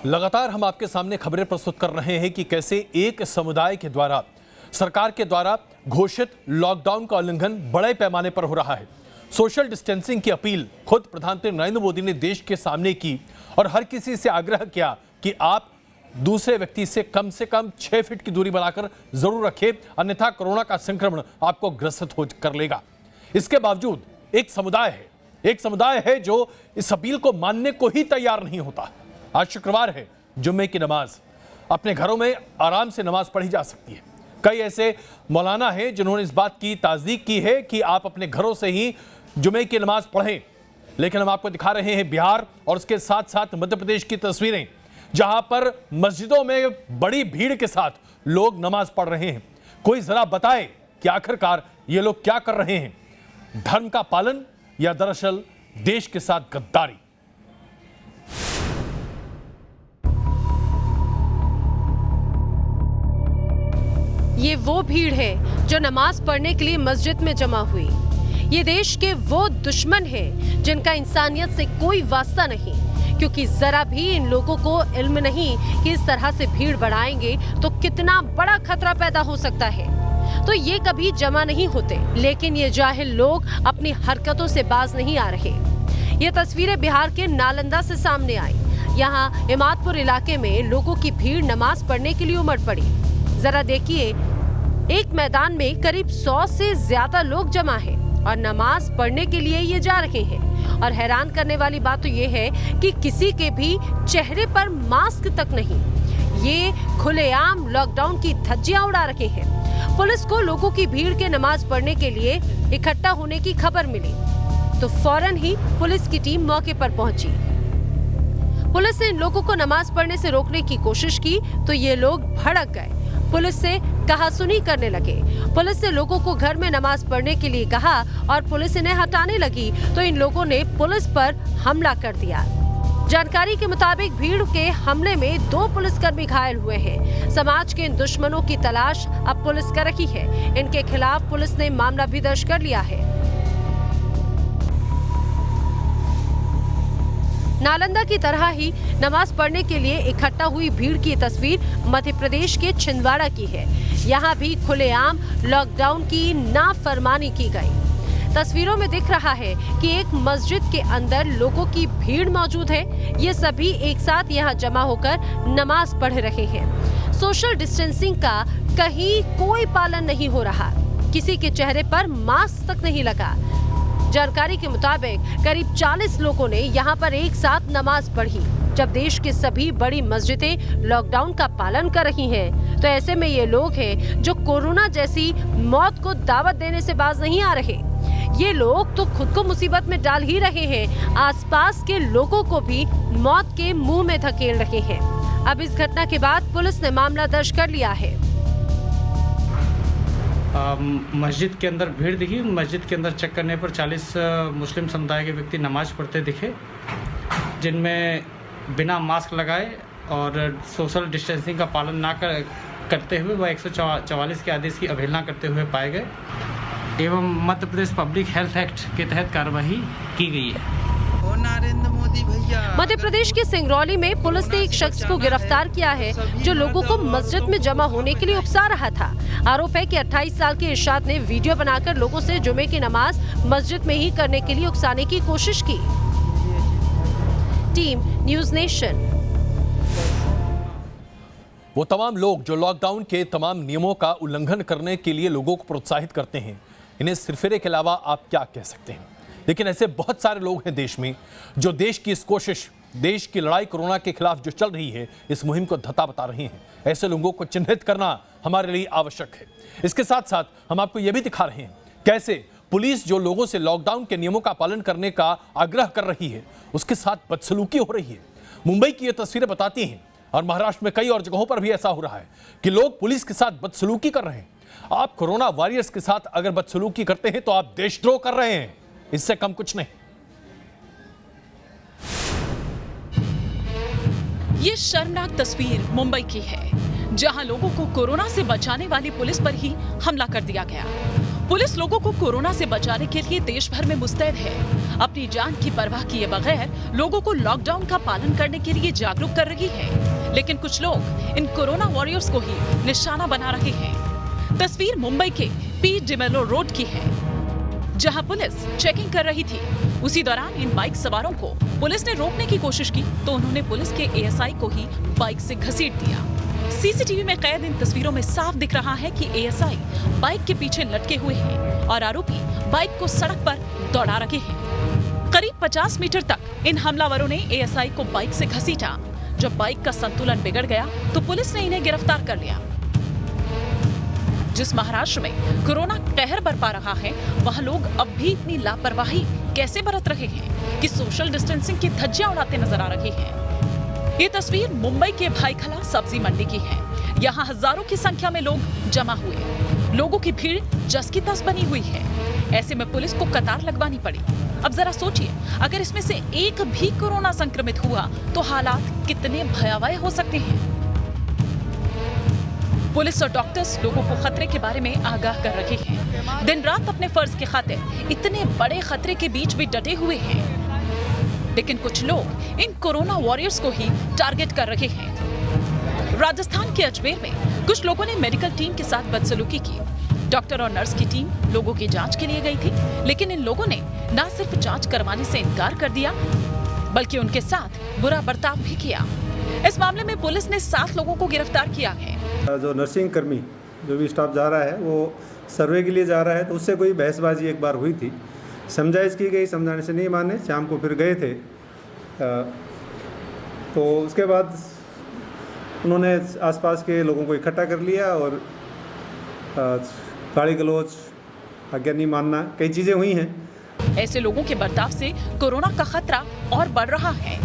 लगातार हम आपके सामने खबरें प्रस्तुत कर रहे हैं कि कैसे एक समुदाय के द्वारा सरकार के द्वारा घोषित लॉकडाउन का उल्लंघन बड़े पैमाने पर हो रहा है। सोशल डिस्टेंसिंग की अपील खुद प्रधानमंत्री नरेंद्र मोदी ने देश के सामने की और हर किसी से आग्रह किया कि आप दूसरे व्यक्ति से कम 6 फीट की दूरी बनाकर जरूर रखें, अन्यथा कोरोना का संक्रमण आपको ग्रसित हो कर लेगा। इसके बावजूद एक समुदाय है जो इस अपील को मानने को ही तैयार नहीं होता। आज शुक्रवार है, जुम्मे की नमाज अपने घरों में आराम से नमाज पढ़ी जा सकती है। कई ऐसे मौलाना हैं जिन्होंने इस बात की ताज़दीक की है कि आप अपने घरों से ही जुम्मे की नमाज पढ़ें, लेकिन हम आपको दिखा रहे हैं बिहार और उसके साथ साथ मध्य प्रदेश की तस्वीरें, जहां पर मस्जिदों में बड़ी भीड़ के साथ लोग नमाज पढ़ रहे हैं। कोई जरा बताए कि आखिरकार ये लोग क्या कर रहे हैं, धर्म का पालन या दरअसल देश के साथ गद्दारी। ये वो भीड़ है जो नमाज पढ़ने के लिए मस्जिद में जमा हुई। ये देश के वो दुश्मन हैं जिनका इंसानियत से कोई वास्ता नहीं, क्योंकि जरा भी इन लोगों को इल्म नहीं कि इस तरह से भीड़ बढ़ाएंगे तो कितना बड़ा खतरा पैदा हो सकता है। तो ये कभी जमा नहीं होते, लेकिन ये जाहिल लोग अपनी हरकतों से बाज नहीं आ रहे। ये तस्वीरें बिहार के नालंदा से सामने आई। यहाँ इमादपुर इलाके में लोगों की भीड़ नमाज पढ़ने के लिए उमड़ पड़ी। जरा देखिए, एक मैदान में करीब 100 से ज्यादा लोग जमा हैं और नमाज पढ़ने के लिए ये जा रहे हैं। और हैरान करने वाली बात तो ये है कि किसी के भी चेहरे पर मास्क तक नहीं। ये खुलेआम लॉकडाउन की धज्जियां उड़ा रहे हैं। पुलिस को लोगों की भीड़ के नमाज पढ़ने के लिए इकट्ठा होने की खबर मिली तो फौरन ही पुलिस की टीम मौके पर पहुंची। पुलिस ने इन लोगों को नमाज पढ़ने से रोकने की कोशिश की तो ये लोग भड़क गए, पुलिस से कहासुनी करने लगे। पुलिस ने लोगों को घर में नमाज पढ़ने के लिए कहा और पुलिस इन्हें हटाने लगी तो इन लोगों ने पुलिस पर हमला कर दिया। जानकारी के मुताबिक भीड़ के हमले में 2 पुलिसकर्मी घायल हुए हैं। समाज के इन दुश्मनों की तलाश अब पुलिस कर रही है। इनके खिलाफ पुलिस ने मामला भी दर्ज कर लिया है। नालंदा की तरह ही नमाज पढ़ने के लिए इकट्ठा हुई भीड़ की तस्वीर मध्य प्रदेश के छिंदवाड़ा की है। यहाँ भी खुलेआम लॉकडाउन की नाफरमानी की गई। तस्वीरों में दिख रहा है कि एक मस्जिद के अंदर लोगों की भीड़ मौजूद है। ये सभी एक साथ यहाँ जमा होकर नमाज पढ़ रहे हैं। सोशल डिस्टेंसिंग का कहीं कोई पालन नहीं हो रहा, किसी के चेहरे पर मास्क तक नहीं लगा। जानकारी के मुताबिक करीब 40 लोगों ने यहाँ पर एक साथ नमाज पढ़ी। जब देश के सभी बड़ी मस्जिदें लॉकडाउन का पालन कर रही हैं, तो ऐसे में ये लोग हैं जो कोरोना जैसी मौत को दावत देने से बाज नहीं आ रहे। ये लोग तो खुद को मुसीबत में डाल ही रहे हैं, आसपास के लोगों को भी मौत के मुंह में धकेल रहे हैं। अब इस घटना के बाद पुलिस ने मामला दर्ज कर लिया है। मस्जिद के अंदर भीड़ दिखी। मस्जिद के अंदर चेक करने पर 40 मुस्लिम समुदाय के व्यक्ति नमाज पढ़ते दिखे, जिनमें बिना मास्क लगाए और सोशल डिस्टेंसिंग का पालन ना करते हुए वह 144 के आदेश की अवहेलना करते हुए पाए गए एवं Madhya Pradesh public health act के तहत कार्रवाई की गई है। नरेंद्र मोदी भैया। मध्य प्रदेश के सिंगरौली में पुलिस ने एक शख्स को गिरफ्तार किया है जो लोगों को मस्जिद में जमा होने के लिए उकसा रहा था। आरोप है कि 28 साल के इरशाद ने वीडियो बनाकर लोगों से जुमे की नमाज मस्जिद में ही करने के लिए उकसाने की कोशिश की। Team news nation. वो तमाम लोग जो लॉकडाउन के तमाम नियमों का उल्लंघन करने के लिए लोगों को प्रोत्साहित करते हैं, इन्हें सिरफिरे के अलावा आप क्या कह सकते हैं? लेकिन ऐसे बहुत सारे लोग हैं देश में जो देश की इस कोशिश, देश की लड़ाई कोरोना के खिलाफ जो चल रही है, इस मुहिम को धत्ता बता रहे हैं। ऐसे लोगों को चिन्हित करना हमारे लिए आवश्यक है। इसके साथ साथ हम आपको यह भी दिखा रहे हैं कैसे पुलिस जो लोगों से लॉकडाउन के नियमों का पालन करने का आग्रह कर रही है, उसके साथ बदसलूकी हो रही है। मुंबई की ये तस्वीरें बताती हैं और महाराष्ट्र में कई और जगहों पर भी ऐसा हो रहा है कि लोग पुलिस के साथ बदसलूकी कर रहे हैं। आप कोरोना वॉरियर्स के साथ अगर बदसलूकी करते हैं तो आप देशद्रोह कर रहे हैं, इससे कम कुछ नहीं। ये शर्मनाक तस्वीर मुंबई की है, जहां लोगों को कोरोना से बचाने वाली पुलिस पर ही हमला कर दिया गया। पुलिस लोगों को कोरोना से बचाने के लिए देश भर में मुस्तैद है। अपनी जान की परवाह किए बगैर लोगों को लॉकडाउन का पालन करने के लिए जागरूक कर रही है। लेकिन कुछ लोग इन कोरोना वॉरियर्स को ही निशाना बना रहे हैं। तस्वीर मुंबई के पी डिमेलो रोड की है, जहां पुलिस चेकिंग कर रही थी। उसी दौरान इन बाइक सवारों को पुलिस ने रोकने की कोशिश की तो उन्होंने पुलिस के एएसआई को ही बाइक से घसीट दिया। सीसीटीवी में कैद इन तस्वीरों में साफ दिख रहा है कि एएसआई बाइक के पीछे लटके हुए हैं और आरोपी बाइक को सड़क पर दौड़ा रखे हैं। करीब 50 मीटर तक इन हमलावरों ने एएसआई को बाइक से घसीटा। जब बाइक का संतुलन बिगड़ गया तो पुलिस ने इन्हें गिरफ्तार कर लिया। जिस महाराष्ट्र में कोरोना कहर बरपा रहा है, वहां लोग अब भी इतनी लापरवाही कैसे बरत रहे हैं कि सोशल डिस्टेंसिंग की धज्जियां उड़ाते नजर आ रहे हैं। ये तस्वीर मुंबई के भाईखला सब्जी मंडी की है। यहाँ हजारों की संख्या में लोग जमा हुए। लोगों की भीड़ जस की तस बनी हुई है। ऐसे में पुलिस को कतार लगवानी पड़ी। अब जरा सोचिए, अगर इसमें से एक भी कोरोना संक्रमित हुआ तो हालात कितने भयावह हो सकते हैं। पुलिस और डॉक्टर्स लोगों को खतरे के बारे में आगाह कर रहे हैं। दिन रात अपने फर्ज की खातिर इतने बड़े खतरे के बीच भी डटे हुए हैं। लेकिन कुछ लोग इन कोरोना वॉरियर्स को ही टारगेट कर रहे हैं। राजस्थान के अजमेर में कुछ लोगों ने मेडिकल टीम के साथ बदसलूकी की। डॉक्टर और नर्स की टीम लोगों की जांच के लिए गई थी, लेकिन इन लोगों ने न सिर्फ जांच करवाने से इनकार कर दिया, बल्कि उनके साथ बुरा बर्ताव भी किया। इस मामले में पुलिस ने 7 लोगों को गिरफ्तार किया है। जो नर्सिंग कर्मी जो भी स्टाफ जा रहा है वो सर्वे के लिए जा रहा है, तो उससे कोई बहसबाजी एक बार हुई थी। समझाइश की गई, समझाने से नहीं माने, शाम को फिर गए थे। तो उसके बाद उन्होंने आसपास के लोगों को इकट्ठा कर लिया और गाली गलौज, आज्ञा नहीं मानना, कई चीज़ें हुई हैं। ऐसे लोगों के बर्ताव से कोरोना का खतरा और बढ़ रहा है।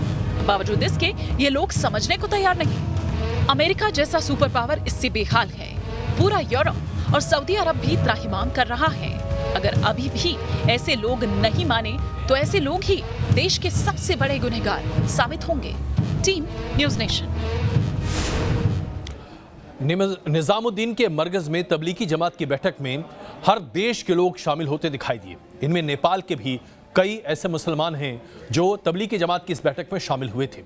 बावजूद इसके ये लोग समझने को तैयार नहीं। अमेरिका जैसा सुपर पावर इससे बेहाल है। पूरा यूरोप और सऊदी अरब भी त्राहिमाम कर रहा है। अगर अभी भी ऐसे लोग नहीं माने तो ऐसे लोग ही देश के सबसे बड़े गुनहगार साबित होंगे। Team news nation. निजामुद्दीन के मरकज में तबलीगी जमात की बैठक में हर देश के लोग शामिल होते दिखाई दिए। इनमें नेपाल के भी कई ऐसे मुसलमान हैं जो तबलीगी जमात की इस बैठक में शामिल हुए थे।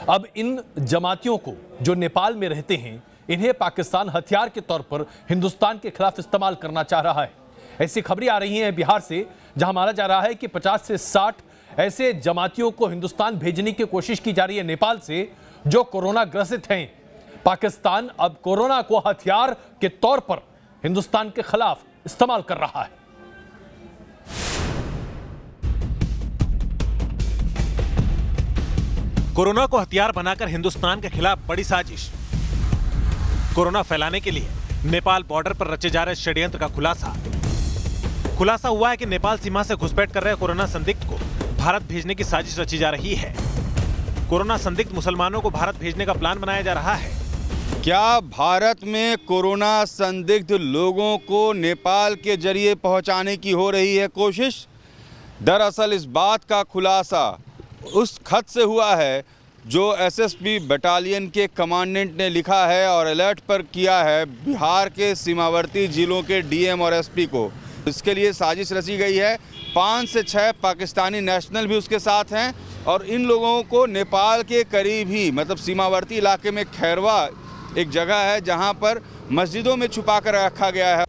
अब इन जमातियों को जो नेपाल में रहते हैं, इन्हें पाकिस्तान हथियार के तौर पर हिंदुस्तान के खिलाफ इस्तेमाल करना चाह रहा है। ऐसी खबरें आ रही हैं बिहार से, जहां माना जा रहा है कि 50 से 60 ऐसे जमातियों को हिंदुस्तान भेजने की कोशिश की जा रही है नेपाल से, जो कोरोना ग्रसित हैं। पाकिस्तान अब कोरोना को हथियार के तौर पर हिंदुस्तान के खिलाफ इस्तेमाल कर रहा है। कोरोना को हथियार बनाकर हिंदुस्तान के खिलाफ बड़ी साजिश। कोरोना फैलाने के लिए नेपाल बॉर्डर पर रचे जा रहे षड्यंत्र का खुलासा हुआ है कि नेपाल सीमा से घुसपैठ कर रहे कोरोना संदिग्ध को भारत भेजने की साजिश रची जा रही है। कोरोना संदिग्ध मुसलमानों को भारत भेजने का प्लान बनाया जा रहा है। क्या भारत में कोरोना संदिग्ध लोगों को नेपाल के जरिए पहुंचाने की हो रही है कोशिश? दरअसल इस बात का खुलासा उस खत से हुआ है जो एसएसबी बटालियन के कमांडेंट ने लिखा है और अलर्ट पर किया है बिहार के सीमावर्ती जिलों के डीएम और एसपी को। इसके लिए साजिश रची गई है। 5 से 6 पाकिस्तानी नेशनल भी उसके साथ हैं और इन लोगों को नेपाल के करीब ही, मतलब सीमावर्ती इलाके में खैरवा एक जगह है जहां पर मस्जिदों में छुपा कर रखा गया है।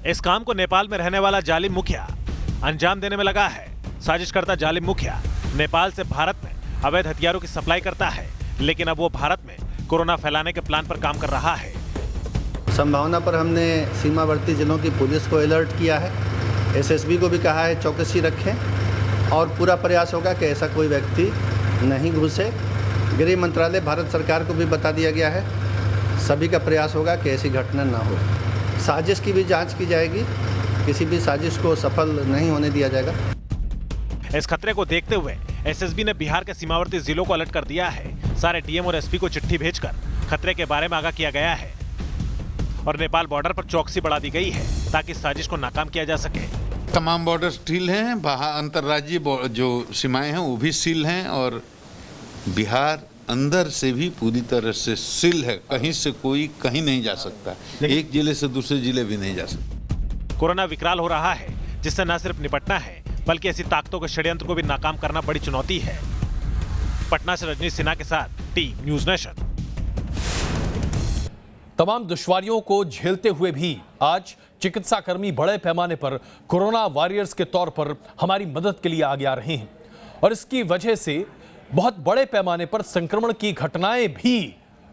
इस काम को नेपाल में रहने वाला जालिम मुखिया अंजाम देने में लगा है। साजिशकर्ता जालिम मुखिया नेपाल से भारत में अवैध हथियारों की सप्लाई करता है, लेकिन अब वो भारत में कोरोना फैलाने के प्लान पर काम कर रहा है। संभावना पर हमने सीमावर्ती जिलों की पुलिस को अलर्ट किया है। एसएसबी को भी कहा है चौकसी रखें और पूरा प्रयास होगा कि ऐसा कोई व्यक्ति नहीं घुसे। गृह मंत्रालय भारत सरकार को भी बता दिया गया है। सभी का प्रयास होगा कि ऐसी घटना ना हो। साजिश की भी जांच की जाएगी, किसी भी साजिश को सफल नहीं होने दिया जाएगा। इस खतरे को देखते हुए एसएसबी ने बिहार के सीमावर्ती जिलों को अलर्ट कर दिया है। सारे डीएम और एसपी को चिट्ठी भेजकर खतरे के बारे में आगाह किया गया है और नेपाल बॉर्डर पर चौकसी बढ़ा दी गई है ताकि साजिश को नाकाम किया जा सके। तमाम बॉर्डर सील हैं, बाहर अंतर्राज्यीय जो सीमाएं हैं वो भी सील हैं और बिहार अंदर से भी पूरी तरह से सील है। कहीं से कोई कहीं नहीं जा सकता, एक जिले से दूसरे जिले भी नहीं जा सकता। कोरोना विकराल हो रहा है, जिससे न सिर्फ निपटना है बल्कि ऐसी ताकतों के षड्यंत्र को भी नाकाम करना बड़ी चुनौती है। पटना से रजनीश सिन्हा के साथ टीम न्यूज नेशन। तमाम दुश्वारियों को झेलते हुए भी आज चिकित्साकर्मी बड़े पैमाने पर कोरोना वॉरियर्स के तौर पर हमारी मदद के लिए आगे आ रहे हैं और इसकी वजह से बहुत बड़े पैमाने पर संक्रमण की घटनाएं भी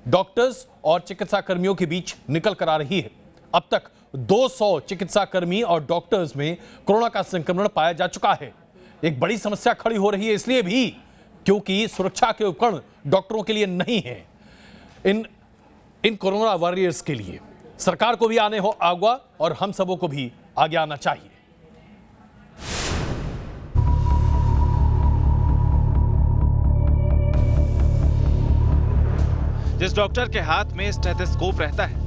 डॉक्टर्स और चिकित्साकर्मियों के बीच निकल कर आ रही है। अब तक 200 चिकित्साकर्मी और डॉक्टर्स में कोरोना का संक्रमण पाया जा चुका है। एक बड़ी समस्या खड़ी हो रही है इसलिए भी क्योंकि सुरक्षा के उपकरण डॉक्टरों के लिए नहीं है। इन कोरोना वॉरियर्स के लिए सरकार को भी आने हो आगा और हम सबों को भी आगे आना चाहिए। जिस डॉक्टर के हाथ में स्टेथोस्कोप रहता है,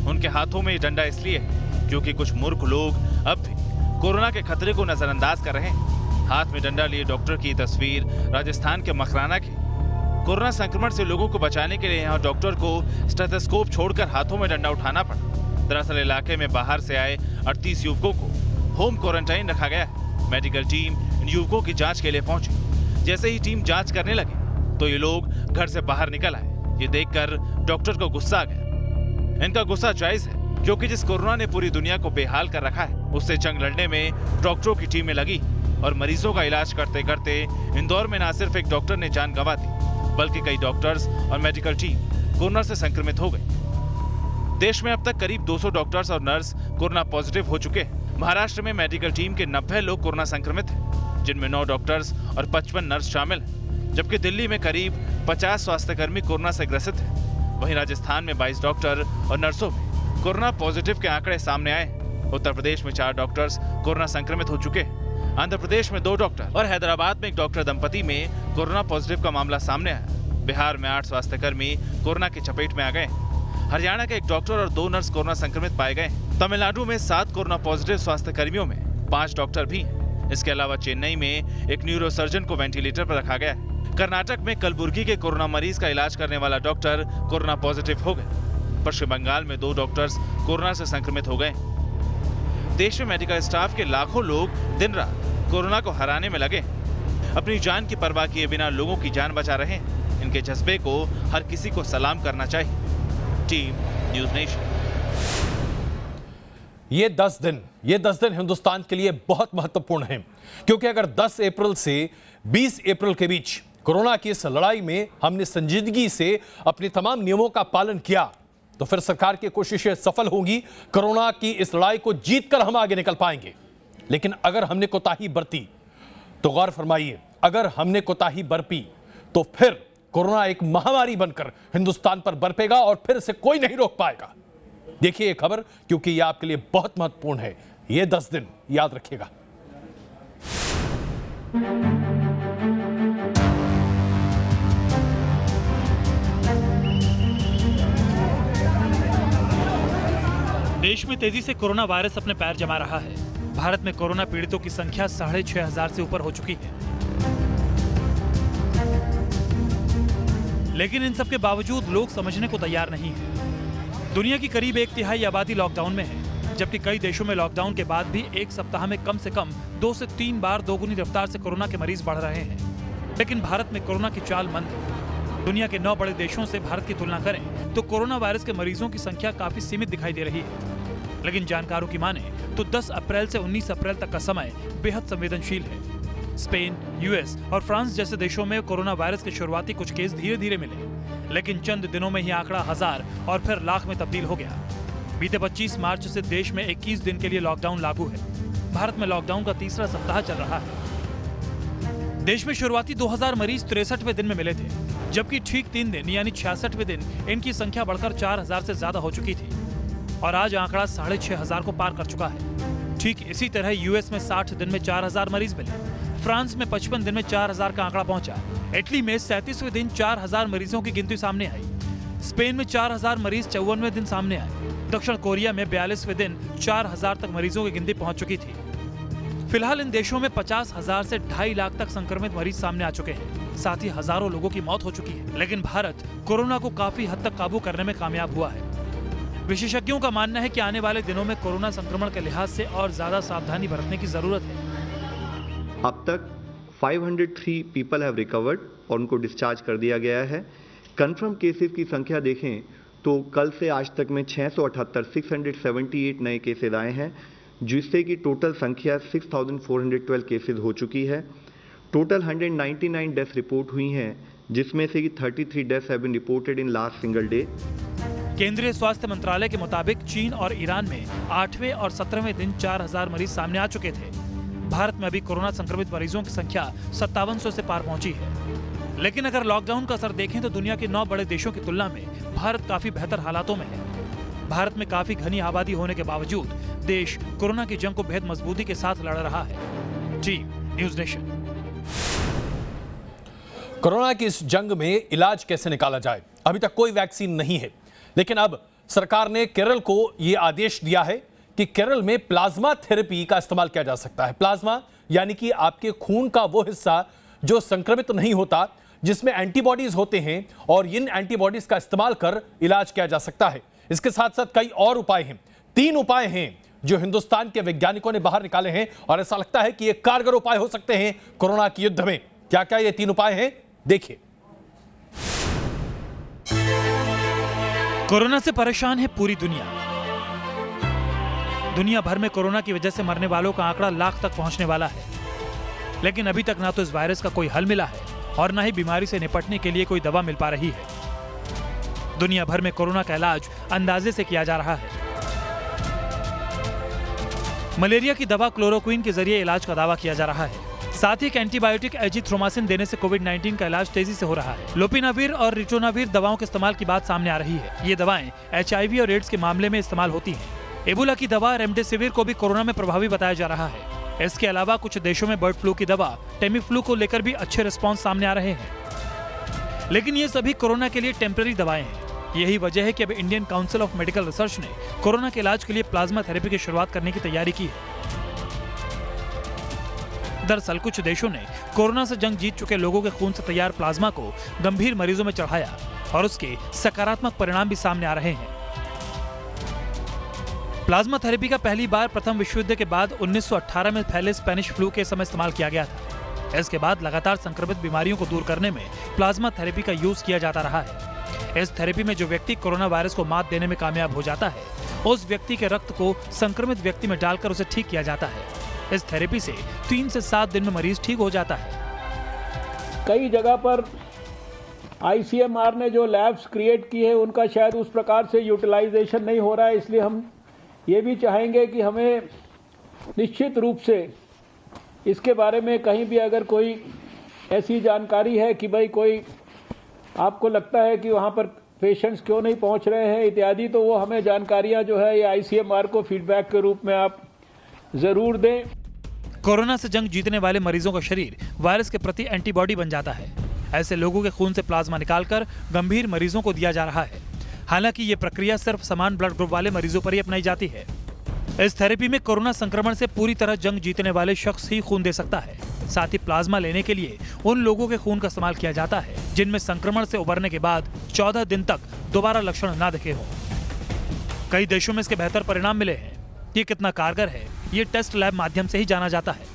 उनके हाथों में डंडा इसलिए है क्योंकि कुछ मूर्ख लोग अब भी कोरोना के खतरे को नजरअंदाज कर रहे हैं। हाथ में डंडा लिए डॉक्टर की तस्वीर राजस्थान के मकराना की। कोरोना संक्रमण से लोगों को बचाने के लिए यहाँ डॉक्टर को स्टेथोस्कोप छोड़कर हाथों में डंडा उठाना पड़ा। दरअसल इलाके में बाहर से आए 38 युवकों को होम क्वारंटाइन रखा गया है। मेडिकल टीम इन युवकों की जांच के लिए पहुंची। जैसे ही टीम जांच करने लगे तो ये लोग घर से बाहर निकल आए। ये देखकर डॉक्टर को गुस्सा आ गया। इनका गुस्सा जायज है क्योंकि जिस कोरोना ने पूरी दुनिया को बेहाल कर रखा है उससे जंग लड़ने में डॉक्टरों की टीमें लगी और मरीजों का इलाज करते करते इंदौर में न सिर्फ एक डॉक्टर ने जान गंवा दी बल्कि कई डॉक्टर्स और मेडिकल टीम कोरोना से संक्रमित हो गए। देश में अब तक करीब 200 डॉक्टर्स और नर्स कोरोना पॉजिटिव हो चुके हैं। महाराष्ट्र में मेडिकल टीम के 90 लोग कोरोना संक्रमित हैं, जिनमें 9 डॉक्टर्स और 55 नर्स शामिल हैं। जबकि दिल्ली में करीब 50 स्वास्थ्यकर्मी कोरोना से ग्रसित हैं। वहीं राजस्थान में 22 डॉक्टर और नर्सों में कोरोना पॉजिटिव के आंकड़े सामने आए। उत्तर प्रदेश में 4 डॉक्टर्स कोरोना संक्रमित हो चुके हैं। आंध्र प्रदेश में 2 डॉक्टर और हैदराबाद में एक डॉक्टर दंपति में कोरोना पॉजिटिव का मामला सामने आया। बिहार में 8 स्वास्थ्यकर्मी कोरोना की चपेट में आ गए। हरियाणा के 1 डॉक्टर और 2 नर्स कोरोना संक्रमित पाए गए। तमिलनाडु में 7 कोरोना पॉजिटिव स्वास्थ्यकर्मियों में 5 डॉक्टर भी हैं। इसके अलावा चेन्नई में एक न्यूरोसर्जन को वेंटिलेटर पर रखा गया है। कर्नाटक में कलबुर्गी के कोरोना मरीज का इलाज करने वाला डॉक्टर कोरोना पॉजिटिव हो गए। पश्चिम बंगाल में 2 डॉक्टर्स कोरोना से संक्रमित हो गए। देश में मेडिकल स्टाफ के लाखों लोग दिन रात कोरोना को हराने में लगे। अपनी जान की परवाह किए बिना लोगों की जान बचा रहे हैं। इनके जज्बे को हर किसी को सलाम करना चाहिए। Team news nation. ये 10 दिन हिंदुस्तान के लिए बहुत महत्वपूर्ण हैं क्योंकि अगर 10 अप्रैल से 20 अप्रैल के बीच कोरोना की इस लड़ाई में हमने संजीदगी से अपने तमाम नियमों का पालन किया तो फिर सरकार की कोशिशें सफल होंगी। कोरोना की इस लड़ाई को जीतकर हम आगे निकल पाएंगे। लेकिन अगर हमने कोताही बरती तो गौर फरमाइए, अगर हमने कोताही बरती तो फिर कोरोना एक महामारी बनकर हिंदुस्तान पर बरपेगा और फिर से कोई नहीं रोक पाएगा। देखिए ये खबर क्योंकि यह आपके लिए बहुत महत्वपूर्ण है। ये 10 दिन याद रखिएगा। देश में तेजी से कोरोना वायरस अपने पैर जमा रहा है। भारत में कोरोना पीड़ितों की संख्या 6,500 से ऊपर हो चुकी है। लेकिन इन सब के बावजूद लोग समझने को तैयार नहीं है। दुनिया की करीब 1/3 आबादी लॉकडाउन में है, जबकि कई देशों में लॉकडाउन के बाद भी एक सप्ताह में कम से कम 2 से 3 बार दोगुनी रफ्तार से कोरोना के मरीज बढ़ रहे हैं। लेकिन भारत में कोरोना की चाल मंद है। दुनिया के 9 बड़े देशों से भारत की तुलना करें तो कोरोना वायरस के मरीजों की संख्या काफी सीमित दिखाई दे रही है। लेकिन जानकारों की माने तो 10 अप्रैल से 19 अप्रैल तक का समय बेहद संवेदनशील है। स्पेन, यूएस और फ्रांस जैसे देशों में कोरोना वायरस के शुरुआती कुछ केस धीरे धीरे मिले, लेकिन चंद दिनों में ही आंकड़ा 1000 और फिर लाख में तब्दील हो गया। बीते 25 मार्च से देश में 21 दिन के लिए लॉकडाउन लागू है। भारत में लॉकडाउन का तीसरा सप्ताह चल रहा है। देश में शुरुआती 2000 मरीज 63वें दिन में मिले थे, जबकि ठीक 3 दिन यानी 66वें दिन इनकी संख्या बढ़कर 4000 से ज्यादा हो चुकी थी और आज आंकड़ा 6500 को पार कर चुका है। ठीक इसी तरह यूएस में 60 दिन में 4000 मरीज मिले, फ्रांस में 55 दिन में 4000 का आंकड़ा पहुंचा, इटली में 37वें दिन 4000 मरीजों की गिनती सामने आई, स्पेन में 4000 मरीज 54वें दिन सामने आए, दक्षिण कोरिया में 42वें दिन 4000 तक मरीजों की गिनती पहुंच चुकी थी। फिलहाल इन देशों में 50,000 से 2.5 लाख तक संक्रमित मरीज सामने आ चुके हैं, साथ ही हजारों लोगों की मौत हो चुकी है। लेकिन भारत कोरोना को काफी हद तक काबू करने में कामयाब हुआ है। विशेषज्ञों का मानना है कि आने वाले दिनों में कोरोना संक्रमण के लिहाज से और ज्यादा सावधानी बरतने की जरूरत है। अब तक 503 पीपल हैव रिकवर्ड और उनको डिस्चार्ज कर दिया गया है। कंफर्म केसेस की संख्या देखें तो कल से आज तक में 678 नए केसेस आए हैं, जिससे कि टोटल संख्या 6412 केसेस हो चुकी है। टोटल 199 डेथ रिपोर्ट हुई हैं, जिसमें से कि 33 deaths have been reported in last single day. केंद्रीय स्वास्थ्य मंत्रालय के मुताबिक चीन और ईरान में 8वें और 17वें दिन 4000 मरीज सामने आ चुके थे। भारत में अभी कोरोना संक्रमित मरीजों की संख्या 5700 से पार पहुंची है। लेकिन अगर लॉकडाउन का असर देखें तो दुनिया के 9 बड़े देशों की तुलना में भारत काफी बेहतर हालातों में है। भारत में काफी घनी आबादी होने के बावजूद देश कोरोना की जंग को बेहद मजबूती के साथ लड़ रहा है। Team news nation. कोरोना की इस जंग में इलाज कैसे निकाला जाए, अभी तक कोई वैक्सीन नहीं है, लेकिन अब सरकार ने केरल को यह आदेश दिया है कि केरल में प्लाज्मा थेरेपी का इस्तेमाल किया जा सकता है। प्लाज्मा यानी कि आपके खून का वो हिस्सा जो संक्रमित नहीं होता, जिसमें एंटीबॉडीज होते हैं, और इन एंटीबॉडीज का इस्तेमाल कर इलाज किया जा सकता है। इसके साथ साथ कई और उपाय हैं। 3 उपाय हैं जो हिंदुस्तान के वैज्ञानिकों ने बाहर निकाले हैं और ऐसा लगता है कि ये कारगर उपाय हो सकते हैं कोरोना के युद्ध में। क्या क्या ये 3 उपाय हैं, देखिए। कोरोना से परेशान है पूरी दुनिया। दुनिया भर में कोरोना की वजह से मरने वालों का आंकड़ा लाख तक पहुंचने वाला है, लेकिन अभी तक ना तो इस वायरस का कोई हल मिला है और ना ही बीमारी से निपटने के लिए कोई दवा मिल पा रही है। दुनिया भर में कोरोना का इलाज अंदाजे से किया जा रहा है। मलेरिया की दवा क्लोरोक्विन के जरिए इलाज का दावा किया जा रहा है। साथ ही एक एंटीबायोटिक एजिथ्रोमासिन देने से कोविड-19 का इलाज तेजी से हो रहा है। लोपिनाविर और रिटोनाविर दवाओं के इस्तेमाल की बात सामने आ रही है। ये दवाएं HIV और एड्स के मामले में इस्तेमाल होती हैं। एबोला की दवा रेमडेसिविर को भी कोरोना में प्रभावी बताया जा रहा है। इसके अलावा कुछ देशों में बर्ड फ्लू की दवा टेमीफ्लू को लेकर भी अच्छे रिस्पॉन्स सामने आ रहे हैं। लेकिन ये सभी कोरोना के लिए टेम्पररी दवाएं हैं। यही वजह है कि अब Indian council of medical research ने कोरोना के इलाज के लिए प्लाज्मा थेरेपी की शुरुआत करने की तैयारी की है। दरअसल कुछ देशों ने कोरोना से जंग जीत चुके लोगों के खून से तैयार प्लाज्मा को गंभीर मरीजों में चढ़ाया और उसके सकारात्मक परिणाम भी सामने आ रहे हैं। प्लाज्मा थेरेपी का पहली बार प्रथम विश्व युद्ध के बाद 1918 में फैले स्पेनिश फ्लू के समय इस्तेमाल किया गया था। इसके बाद लगातार संक्रमित बीमारियों को दूर करने में प्लाज्मा थेरेपी का यूज किया जाता रहा है। इस थेरेपी में जो व्यक्ति कोरोना वायरस को मात देने में कामयाब हो जाता है, उस व्यक्ति के रक्त को संक्रमित व्यक्ति में डालकर उसे ठीक किया जाता है। इस थेरेपी से 3 से 7 दिन में मरीज ठीक हो जाता है। कई जगह पर ICMR ने जो लैब्स क्रिएट की है उनका शायद उस प्रकार से यूटिलाइजेशन नहीं हो रहा है, इसलिए हम ये भी चाहेंगे कि हमें निश्चित रूप से इसके बारे में कहीं भी अगर कोई ऐसी जानकारी है कि भाई कोई आपको लगता है कि वहाँ पर पेशेंट्स क्यों नहीं पहुँच रहे हैं इत्यादि, तो वो हमें जानकारियाँ जो है ये ICMR को फीडबैक के रूप में आप जरूर दें। कोरोना से जंग जीतने वाले मरीजों का शरीर वायरस के प्रति एंटीबॉडी बन जाता है। ऐसे लोगों के खून से प्लाज्मा निकालकर गंभीर मरीजों को दिया जा रहा है। हालांकि ये प्रक्रिया सिर्फ समान ब्लड ग्रुप वाले मरीजों पर ही अपनाई जाती है। इस थेरेपी में कोरोना संक्रमण से पूरी तरह जंग जीतने वाले शख्स ही खून दे सकता है। साथ ही प्लाज्मा लेने के लिए उन लोगों के खून का इस्तेमाल किया जाता है जिनमें संक्रमण से उबरने के बाद 14 दिन तक दोबारा लक्षण न दिखे हों। कई देशों में इसके बेहतर परिणाम मिले हैं। ये कितना कारगर है, ये टेस्ट लैब माध्यम से ही जाना जाता है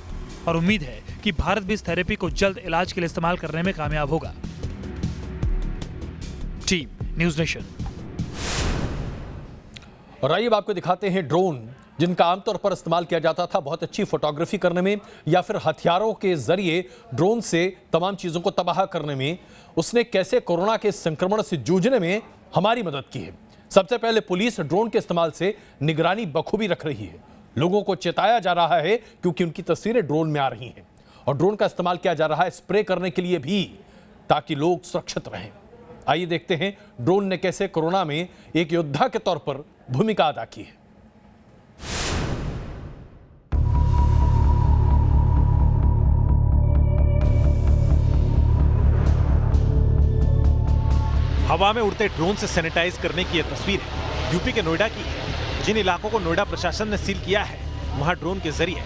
और उम्मीद है कि भारत भी इस थेरेपी को जल्द इलाज के लिए इस्तेमाल करने में कामयाब होगा। Team news nation. और आइए अब आपको दिखाते हैं ड्रोन, जिनका आमतौर पर इस्तेमाल किया जाता था बहुत अच्छी फोटोग्राफी करने में या फिर हथियारों के जरिए ड्रोन से तमाम चीजों को तबाह करने में। उसने कैसे कोरोना के संक्रमण से जूझने में हमारी मदद की है। सबसे पहले पुलिस ड्रोन के इस्तेमाल से निगरानी बखूबी रख रही है। लोगों को चेताया जा रहा है क्योंकि उनकी तस्वीरें ड्रोन में आ रही हैं और ड्रोन का इस्तेमाल किया जा रहा है स्प्रे करने के लिए भी, ताकि लोग सुरक्षित रहें। आइए देखते हैं ड्रोन ने कैसे कोरोना में एक योद्धा के तौर पर भूमिका अदा की है। हवा में उड़ते ड्रोन से सैनिटाइज करने की यह तस्वीर है यूपी के नोएडा की है। जिन इलाकों को नोएडा प्रशासन ने सील किया है, वहां ड्रोन के जरिए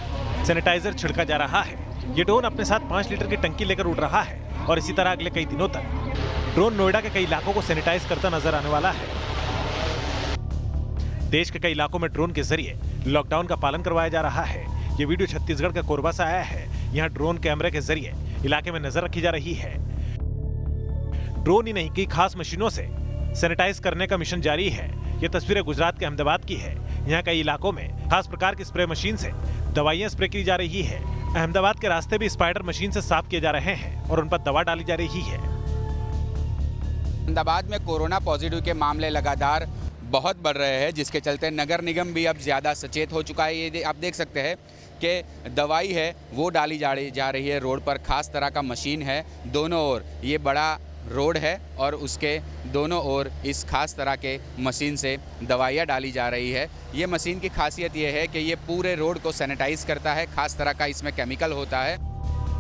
सैनिटाइजर छिड़का जा रहा है। ये ड्रोन अपने साथ 5 लीटर की टंकी लेकर उड़ रहा है और इसी तरह अगले कई दिनों तक ड्रोन नोएडा के कई इलाकों को सैनिटाइज करता नजर आने वाला है। देश के कई इलाकों में ड्रोन के जरिए लॉकडाउन का पालन करवाया जा रहा है। ये वीडियो छत्तीसगढ़ के कोरबा से आया है। यहाँ ड्रोन कैमरे के जरिए इलाके में नजर रखी जा रही है। ड्रोन ही नहीं की खास मशीनों से सैनिटाइज करने का मिशन जारी है। ये तस्वीरें गुजरात के अहमदाबाद की है। यहाँ कई इलाकों में खास प्रकार की स्प्रे मशीन से दवाइयां स्प्रे की जा रही है। अहमदाबाद के रास्ते भी स्पाइडर मशीन से साफ किए जा रहे हैं और उन पर दवा डाली जा रही है। अहमदाबाद में कोरोना पॉजिटिव के मामले लगातार बहुत बढ़ रहे हैं, जिसके चलते नगर निगम भी अब ज़्यादा सचेत हो चुका है। ये आप देख सकते हैं कि दवाई है वो डाली जा रही है रोड पर। खास तरह का मशीन है दोनों ओर। ये बड़ा रोड है और उसके दोनों ओर इस खास तरह के मशीन से दवाइयाँ डाली जा रही है। ये मशीन की खासियत ये है कि ये पूरे रोड को सैनिटाइज करता है। खास तरह का इसमें केमिकल होता है।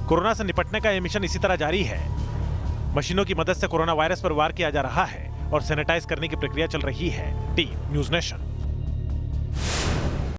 कोरोना से निपटने का ये मिशन इसी तरह जारी है। मशीनों की मदद से कोरोना वायरस पर वार किया जा रहा है और सैनिटाइज करने की प्रक्रिया चल रही है। Team news nation.